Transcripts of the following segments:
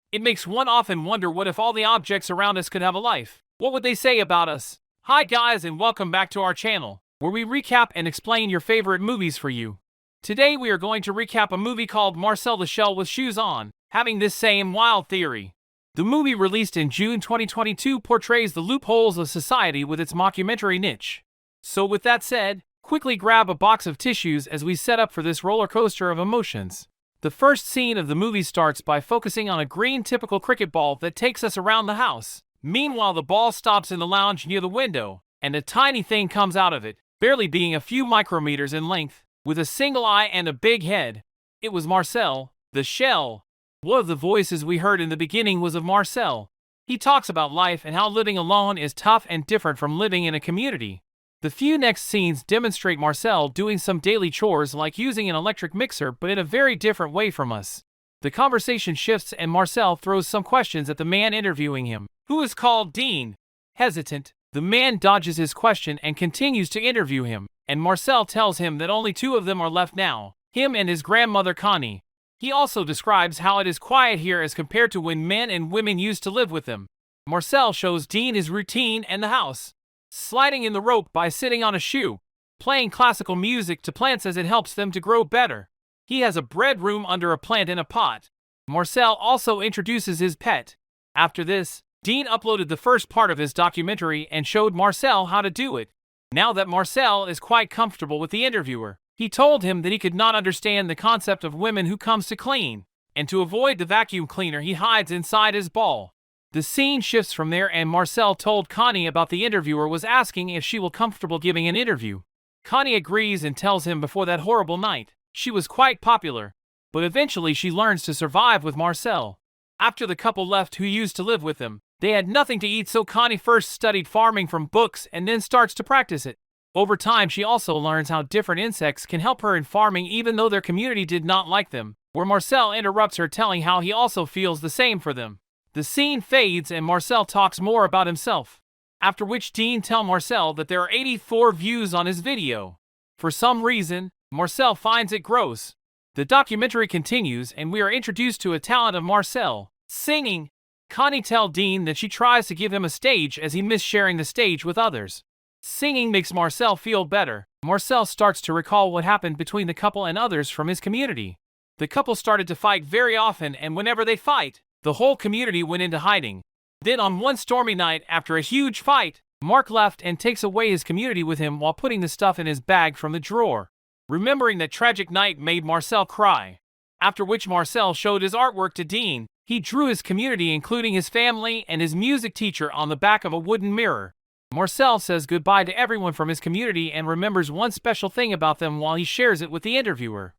It makes one often wonder, what if all the objects around us could have a life? What would they say about us? Hi guys, and welcome back to our channel, where we recap and explain your favorite movies for you. Today we are going to recap a movie called Marcel the Shell with Shoes On, having this same wild theory. The movie, released in June 2022, portrays the loopholes of society with its mockumentary niche. So with that said, quickly grab a box of tissues as we set up for this roller coaster of emotions. The first scene of the movie starts by focusing on a green typical cricket ball that takes us around the house. Meanwhile, the ball stops in the lounge near the window, and a tiny thing comes out of it, barely being a few micrometers in length, with a single eye and a big head. It was Marcel, the shell. One of the voices we heard in the beginning was of Marcel. He talks about life and how living alone is tough and different from living in a community. The few next scenes demonstrate Marcel doing some daily chores like using an electric mixer, but in a very different way from us. The conversation shifts and Marcel throws some questions at the man interviewing him, who is called Dean. Hesitant, the man dodges his question and continues to interview him, and Marcel tells him that only two of them are left now, him and his grandmother Connie. He also describes how it is quiet here as compared to when men and women used to live with them. Marcel shows Dean his routine and the house, sliding in the rope by sitting on a shoe, playing classical music to plants as it helps them to grow better. He has a bread room under a plant in a pot. Marcel also introduces his pet. After this, Dean uploaded the first part of his documentary and showed Marcel how to do it. Now that Marcel is quite comfortable with the interviewer, he told him that he could not understand the concept of women who comes to clean, and to avoid the vacuum cleaner he hides inside his ball. The scene shifts from there and Marcel told Connie about the interviewer was asking if she will comfortable giving an interview. Connie agrees and tells him before that horrible night, she was quite popular, but eventually she learns to survive with Marcel. After the couple left who used to live with them, they had nothing to eat, so Connie first studied farming from books and then starts to practice it. Over time she also learns how different insects can help her in farming even though their community did not like them, where Marcel interrupts her telling how he also feels the same for them. The scene fades and Marcel talks more about himself, after which Dean tells Marcel that there are 84 views on his video. For some reason, Marcel finds it gross. The documentary continues and we are introduced to a talent of Marcel, singing. Connie tells Dean that she tries to give him a stage as he missed sharing the stage with others. Singing makes Marcel feel better. Marcel starts to recall what happened between the couple and others from his community. The couple started to fight very often, and whenever they fight, the whole community went into hiding. Then on one stormy night, after a huge fight, Mark left and takes away his community with him while putting the stuff in his bag from the drawer. Remembering that tragic night made Marcel cry. After which Marcel showed his artwork to Dean. He drew his community, including his family and his music teacher, on the back of a wooden mirror. Marcel says goodbye to everyone from his community and remembers one special thing about them while he shares it with the interviewer.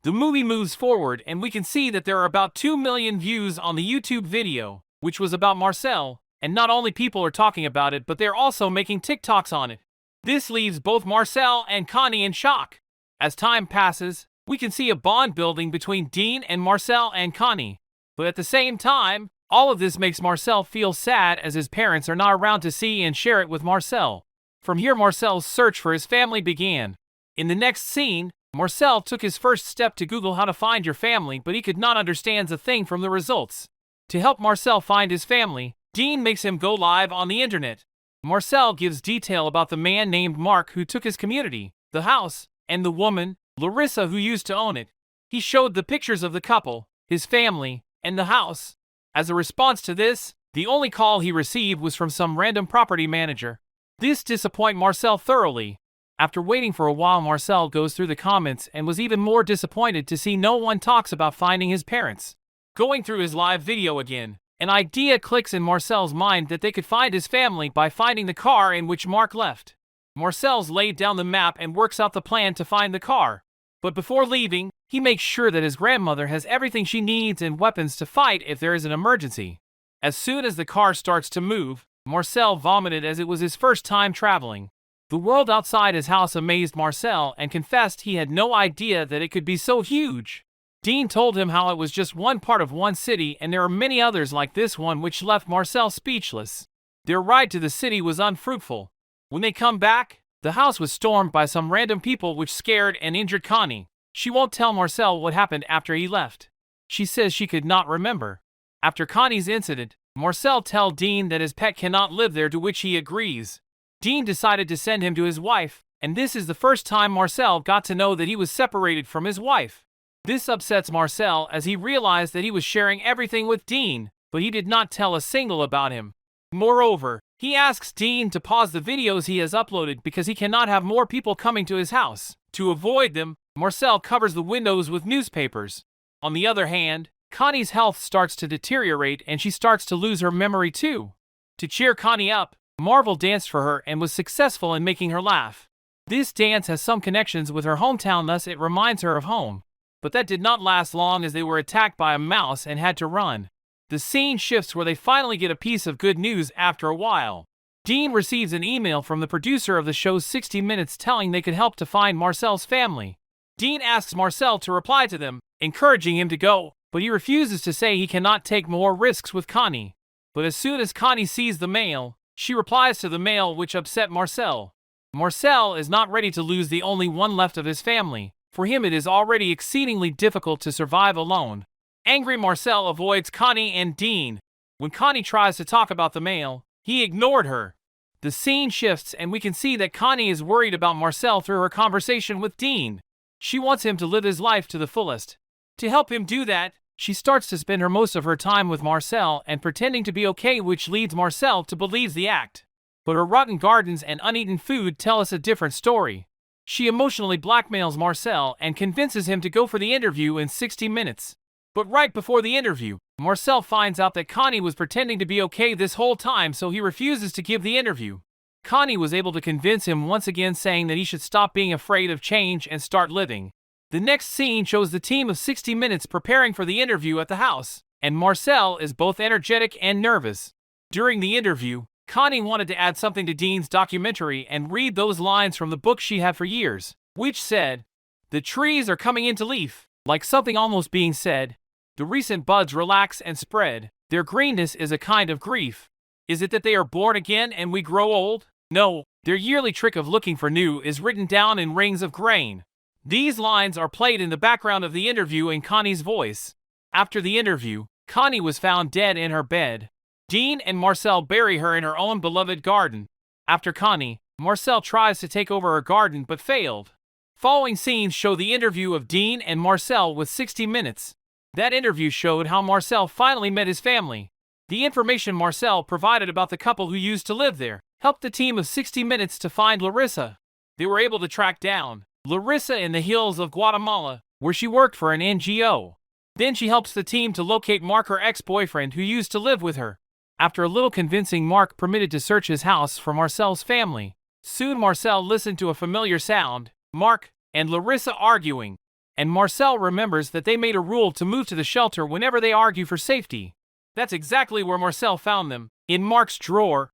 The movie moves forward and we can see that there are about 2 million views on the YouTube video, which was about Marcel, and not only people are talking about it, but they're also making TikToks on it. This leaves both Marcel and Connie in shock. As time passes, we can see a bond building between Dean and Marcel and Connie. But at the same time, all of this makes Marcel feel sad as his parents are not around to see and share it with Marcel. From here, Marcel's search for his family began. In the next scene, Marcel took his first step to Google how to find your family, but he could not understand a thing from the results. To help Marcel find his family, Dean makes him go live on the internet. Marcel gives detail about the man named Mark who took his community, the house, and the woman, Larissa, who used to own it. He showed the pictures of the couple, his family, and the house. As a response to this, the only call he received was from some random property manager. This disappointed Marcel thoroughly. After waiting for a while, Marcel goes through the comments and was even more disappointed to see no one talks about finding his parents. Going through his live video again, an idea clicks in Marcel's mind that they could find his family by finding the car in which Mark left. Marcel's laid down the map and works out the plan to find the car. But before leaving, he makes sure that his grandmother has everything she needs and weapons to fight if there is an emergency. As soon as the car starts to move, Marcel vomited as it was his first time traveling. The world outside his house amazed Marcel and confessed he had no idea that it could be so huge. Dean told him how it was just one part of one city and there are many others like this one, which left Marcel speechless. Their ride to the city was unfruitful. When they come back, the house was stormed by some random people which scared and injured Connie. She won't tell Marcel what happened after he left. She says she could not remember. After Connie's incident, Marcel tells Dean that his pet cannot live there, to which he agrees. Dean decided to send him to his wife, and this is the first time Marcel got to know that he was separated from his wife. This upsets Marcel as he realized that he was sharing everything with Dean, but he did not tell a single about him. Moreover, he asks Dean to pause the videos he has uploaded because he cannot have more people coming to his house. To avoid them, Marcel covers the windows with newspapers. On the other hand, Connie's health starts to deteriorate and she starts to lose her memory too. To cheer Connie up, Marvel danced for her and was successful in making her laugh. This dance has some connections with her hometown, thus it reminds her of home. But that did not last long as they were attacked by a mouse and had to run. The scene shifts where they finally get a piece of good news after a while. Dean receives an email from the producer of the show 60 Minutes telling they could help to find Marcel's family. Dean asks Marcel to reply to them, encouraging him to go, but he refuses to say he cannot take more risks with Connie. But as soon as Connie sees the mail, she replies to the mail, which upset Marcel. Marcel is not ready to lose the only one left of his family. For him it is already exceedingly difficult to survive alone. Angry Marcel avoids Connie and Dean. When Connie tries to talk about the mail, he ignored her. The scene shifts and we can see that Connie is worried about Marcel through her conversation with Dean. She wants him to live his life to the fullest. To help him do that, she starts to spend most of her time with Marcel and pretending to be okay, which leads Marcel to believe the act. But her rotten gardens and uneaten food tell us a different story. She emotionally blackmails Marcel and convinces him to go for the interview in 60 minutes. But right before the interview, Marcel finds out that Connie was pretending to be okay this whole time, so he refuses to give the interview. Connie was able to convince him once again, saying that he should stop being afraid of change and start living. The next scene shows the team of 60 Minutes preparing for the interview at the house, and Marcel is both energetic and nervous. During the interview, Connie wanted to add something to Dean's documentary and read those lines from the book she had for years, which said, "The trees are coming into leaf," like something almost being said, "The recent buds relax and spread. Their greenness is a kind of grief. Is it that they are born again and we grow old? No, their yearly trick of looking for new is written down in rings of grain." These lines are played in the background of the interview in Connie's voice. After the interview, Connie was found dead in her bed. Dean and Marcel bury her in her own beloved garden. After Connie, Marcel tries to take over her garden but failed. Following scenes show the interview of Dean and Marcel with 60 Minutes. That interview showed how Marcel finally met his family. The information Marcel provided about the couple who used to live there helped the team of 60 Minutes to find Larissa. They were able to track down Larissa in the hills of Guatemala, where she worked for an NGO. Then she helps the team to locate Mark, her ex-boyfriend who used to live with her. After a little convincing, Mark permitted to search his house for Marcel's family. Soon Marcel listened to a familiar sound, Mark and Larissa arguing. And Marcel remembers that they made a rule to move to the shelter whenever they argue for safety. That's exactly where Marcel found them, in Mark's drawer.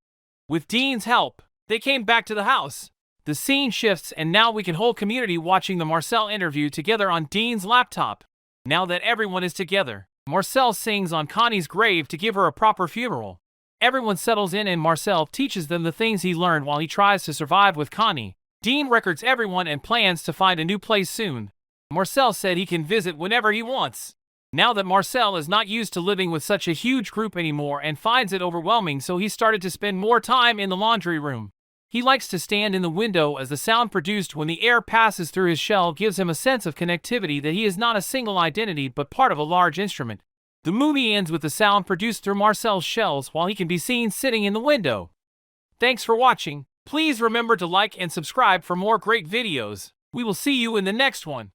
With Dean's help, they came back to the house. The scene shifts and now we can whole community watching the Marcel interview together on Dean's laptop. Now that everyone is together, Marcel sings on Connie's grave to give her a proper funeral. Everyone settles in and Marcel teaches them the things he learned while he tries to survive with Connie. Dean records everyone and plans to find a new place soon. Marcel said he can visit whenever he wants. Now that Marcel is not used to living with such a huge group anymore and finds it overwhelming, so he started to spend more time in the laundry room. He likes to stand in the window as the sound produced when the air passes through his shell gives him a sense of connectivity that he is not a single identity but part of a large instrument. The movie ends with the sound produced through Marcel's shells while he can be seen sitting in the window. Thanks for watching. Please remember to like and subscribe for more great videos. We will see you in the next one.